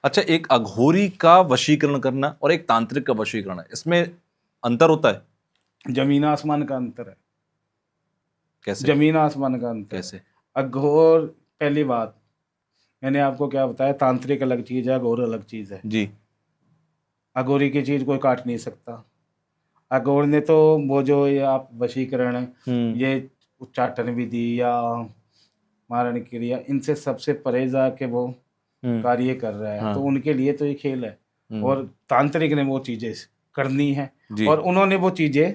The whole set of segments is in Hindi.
अच्छा, एक अघोरी का वशीकरण करना और एक तांत्रिक का वशीकरण, इसमें अंतर होता है? जमीन आसमान का अंतर है। कैसे? जमीन आसमान का अंतर है। कैसे? अघोर, पहली बात मैंने आपको क्या बताया, तांत्रिक अलग चीज है, अघोर अलग चीज है। जी। अघोरी की चीज कोई काट नहीं सकता। अघोर ने तो वो जो ये आप वशीकरण, ये उच्चाटन विधि या मारण क्रिया, इनसे सबसे परे जाके वो हम्म। कार्य कर रहा है, तो हाँ। उनके लिए तो ये खेल है। हम्म। और तांत्रिक ने वो चीजें करनी है, जी। और उन्होंने वो चीजें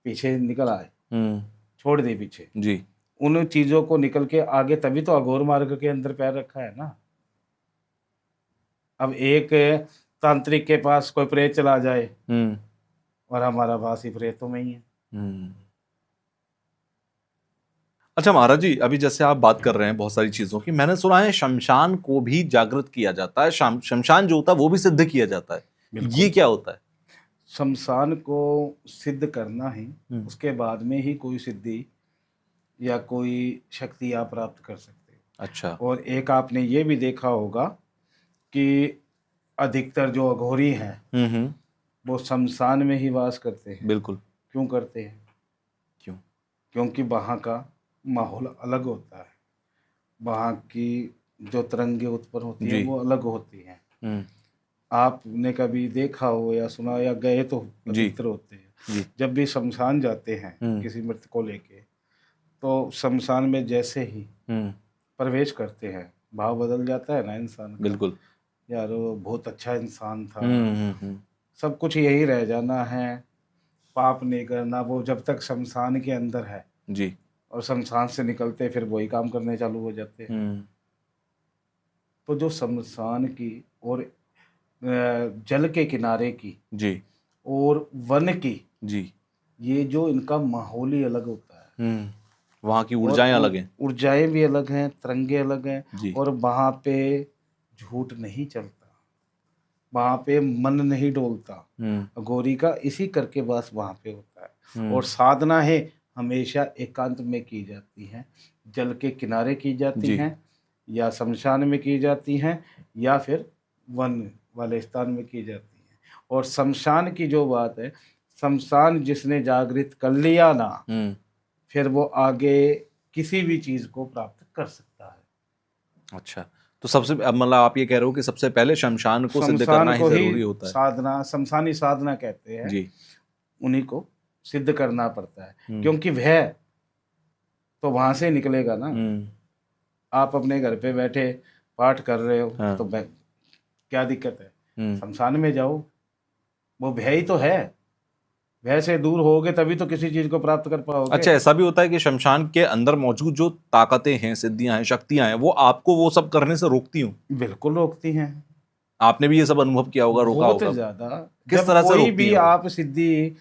पीछे निकल आए, हम्म। छोड़ दी पीछे। जी। उन चीजों को निकल के आगे, तभी तो अघोर मार्ग के अंदर पैर रखा है ना। अब एक तांत्रिक के पास कोई प्रेत चला जाए, हम्म। और हमारा भाषी प्रेतों में ही है। हम्म। अच्छा महाराज जी, अभी जैसे आप बात कर रहे हैं बहुत सारी चीजों की, मैंने सुना है शमशान को भी जागृत किया जाता है, शमशान जो होता है वो भी सिद्ध किया जाता है, ये बिल्कुल। क्या होता है? शमशान को सिद्ध करना है, हम्म। उसके बाद में ही कोई सिद्धि या कोई शक्ति आप प्राप्त कर सकते अच्छा। हो। और एक आपने ये भी देखा होगा कि अधिकतर जो अघोरी हैं हम्म। वो शमशान में ही वास करते हैं। बिल्कुल। क्यों करते हैं? क्यों? क्योंकि वहाँ का माहौल अलग होता है, वहाँ की जो तरंगे उत्पन्न होती हैं जी। वो अलग होती हैं। हम्म। आपने कभी देखा हो या सुना या गए तो जी। अधिकतर होते हैं। जी। जब भी शमशान जाते हैं किसी मृत को लेके, तो शमशान में जैसे ही प्रवेश करते हैं, भाव बदल जाता है ना इंसान का। बिल्कुल। यार वो बहुत अच्छा इंसान था, हम्म। सब कुछ यही रह जाना है, पाप नहीं करना। वो जब तक शमशान के अंदर है, जी। और शमशान से निकलते फिर वही काम करने चालू हो जाते हैं। तो जो शमशान की और जल के किनारे की जी। और वन की, जी। ये जो इनका माहौल ही अलग होता है। वहाँ की और ऊर्जाएं अलग हैं। ऊर्जाएं भी अलग हैं, तरंगे अलग हैं। जी। और वहाँ पे झूठ नहीं चलता, वहाँ पे मन नहीं डोलता। गौरी का इसी करके बस वहाँ पे होता है। और साधना है हमेशा एकांत में की जाती है, जल के किनारे की जाती जी। हैं, या शमशान में की जाती हैं, या फिर वन वाले स्थान में की जाती हैं। और शमशान की जो बात है, शमशान जिसने जागृत कर लिया ना, फिर वो आगे किसी भी चीज को प्राप्त कर सकता है। अच्छा, तो सबसे मतलब आप ये कह रहे हो कि सबसे पहले शमशान को सिद्ध शमशान करना ही को ही जरूरी होता है? साधना, शमशानी साधना कहते हैं, जी। उन्हीं को सिद्ध करना पड़ता है। क्योंकि वह तो वहां से निकलेगा ना। आप अपने घर पे बैठे पाठ कर रहे हो, हाँ। तो क्या दिक्कत है? शमशान में जाओ, वो भय ही तो है। भय से दूर होगे तभी तो किसी चीज को प्राप्त कर पाओगे। अच्छा, ऐसा भी होता है कि शमशान के अंदर मौजूद जो ताकतें हैं, सिद्धियां हैं, शक्तियां हैं, वो आपको वो सब करने से रोकती हूँ? बिल्कुल रोकती हैं। आपने भी ये सब अनुभव किया होगा, रोका बहुत होगा? ज्यादा। किस जब तरह से कोई रोकती भी हैं वो? आप सिद्धि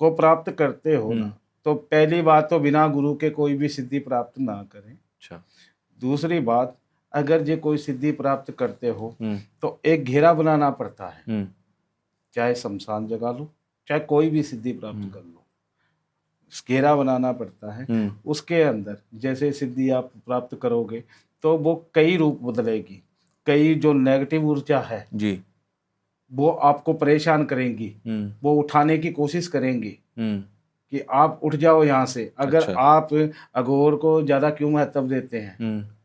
को प्राप्त करते हो ना, तो पहली बात तो बिना गुरु के कोई भी सिद्धि प्राप्त ना करें। अच्छा। दूसरी बात, अगर ये कोई सिद्धि प्राप्त करते हो तो एक घेरा बनाना पड़ता है। चाहे शमशान जगा लो, चाहे कोई भी सिद्धि प्राप्त कर लो, घेरा बनाना पड़ता है। उसके अंदर जैसे सिद्धि आप प्राप्त करोगे तो वो कई रूप बदलेगी। कई जो नेगेटिव ऊर्जा है जी। वो आपको परेशान करेंगी, वो उठाने की कोशिश करेंगी कि आप उठ जाओ यहाँ से। अगर अच्छा। आप अघोर को ज्यादा क्यों महत्व देते हैं?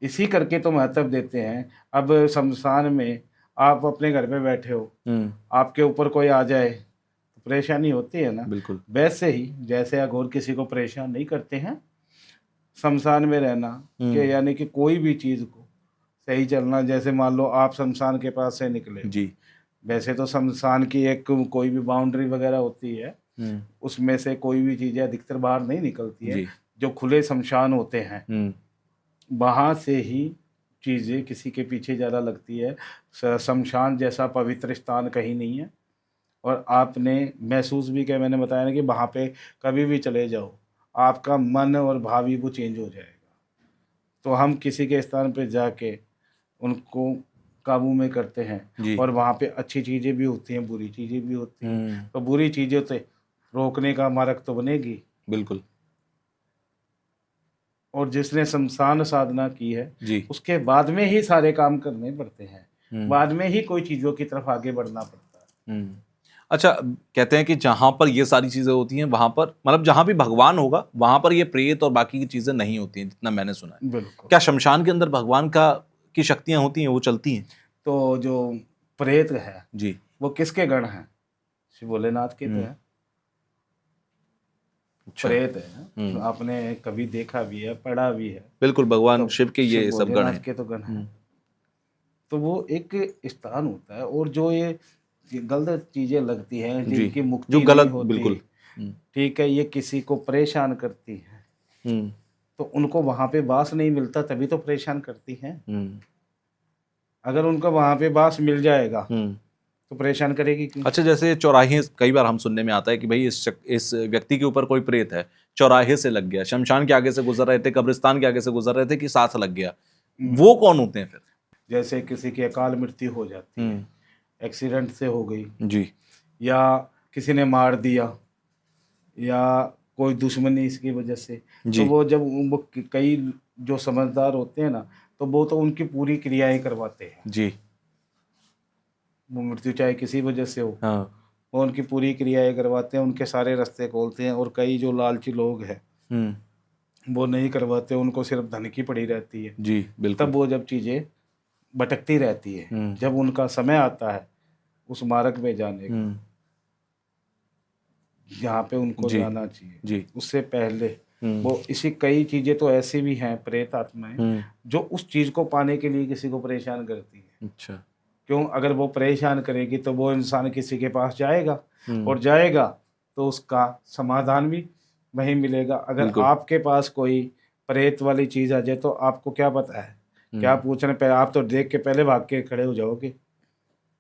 इसी करके तो महत्व देते हैं। अब शमशान में आप अपने घर पे बैठे हो, आपके ऊपर कोई आ जाए तो परेशानी होती है ना। बिल्कुल। वैसे ही जैसे अघोर किसी को परेशान नहीं करते हैं, शमशान में रहना के यानी कि कोई भी चीज को सही चलना। जैसे मान लो आप शमशान के पास से निकले हो, जी। वैसे तो शमशान की एक कोई भी बाउंड्री वगैरह होती है, उसमें से कोई भी चीजें अधिकतर बाहर नहीं निकलती है। जी। जो खुले शमशान होते हैं वहां से ही चीजें किसी के पीछे ज्यादा लगती है। शमशान जैसा पवित्र स्थान कहीं नहीं है। और आपने महसूस भी किया, मैंने बताया ना कि वहां पे कभी भी चले जाओ, आपका मन और भावी वो चेंज हो जाएगा। तो हम किसी के स्थान पे जाके उनको काबू में करते हैं। जी। और वहाँ पे अच्छी चीज़ें भी होती हैं, बुरी चीज़ें भी होती हैं। तो बुरी चीज़ों से रोकने का मार्ग तो बनेगी। बिल्कुल। और जिसने शमशान साधना की है जी। उसके बाद में ही सारे काम करने पड़ते हैं, हम्म। बाद में ही कोई चीज़ों की तरफ आगे बढ़ना पड़ता है। हम्म। अच्छा, कहते हैं कि जहां पर ये सारी चीजें होती हैं वहां पर, मतलब जहां भी भगवान होगा वहां पर ये प्रेत और बाकी की चीजें नहीं होती हैं, जितना मैंने सुना है। बिल्कुल। क्या शमशान के अंदर भगवान का की शक्तियां होती हैं, वो चलती हैं? तो जो प्रेत है जी। वो किसके गण हैं? श्री भोलेनाथ के तो है। अच्छा। प्रेत है, तो आपने कभी देखा भी है, पढ़ा भी है। बिल्कुल, भगवान तो शिव के ये सब गण भोलेनाथ हैं। के तो गण हैं। तो वो एक स्थान होता है, और जो ये गलत चीजें लगती हैं जी, जिनकी जो मुक्ति गलत, नहीं होती, बिल्कुल। ठीक है, ये किसी को परेशान करती है, तो उनको वहां पे वास नहीं मिलता, तभी तो परेशान करती हैं। अगर उनको वहां पे वास मिल जाएगा तो परेशान करेगी क्यों? अच्छा, जैसे चौराहे, कई बार हम सुनने में आता है कि भाई इस व्यक्ति के ऊपर कोई प्रेत है, चौराहे से लग गया, शमशान के आगे से गुजर रहे थे, कब्रिस्तान के आगे से गुजर रहे थे, कि साथ लग गया, वो कौन होते हैं फिर? जैसे किसी की अकाल मृत्यु हो जाती है, एक्सीडेंट से हो गई जी। या किसी ने मार दिया या कोई दुश्मनी इसकी वजह से, जी। तो वो जब वो कई जो समझदार होते हैं ना, तो वो तो उनकी पूरी क्रियाएं करवाते हैं। जी। वो मृत्यु चाहे किसी वजह से हो, हाँ। वो उनकी पूरी क्रियाएं करवाते हैं, उनके सारे रास्ते खोलते हैं। और कई जो लालची लोग हैं वो नहीं करवाते, उनको सिर्फ धन की पड़ी रहती है। जी, बिल्कुल। तब वो जब चीज़ें भटकती रहती है, जब उनका समय आता है उस मार्ग में जाने का, जहाँ पे उनको जी। जाना चाहिए, जी। उससे पहले वो इसी कई चीज़ें तो ऐसी भी हैं प्रेत आत्माएं जो उस चीज़ को पाने के लिए किसी को परेशान करती है। अच्छा। क्यों? अगर वो परेशान करेगी तो वो इंसान किसी के पास जाएगा, और जाएगा तो उसका समाधान भी वहीं मिलेगा। अगर बिल्कुल। आपके पास कोई प्रेत वाली चीज़ आ जाए तो आपको क्या पता है, क्या पूछने पे आप तो देख के पहले भाग के खड़े हो जाओगे।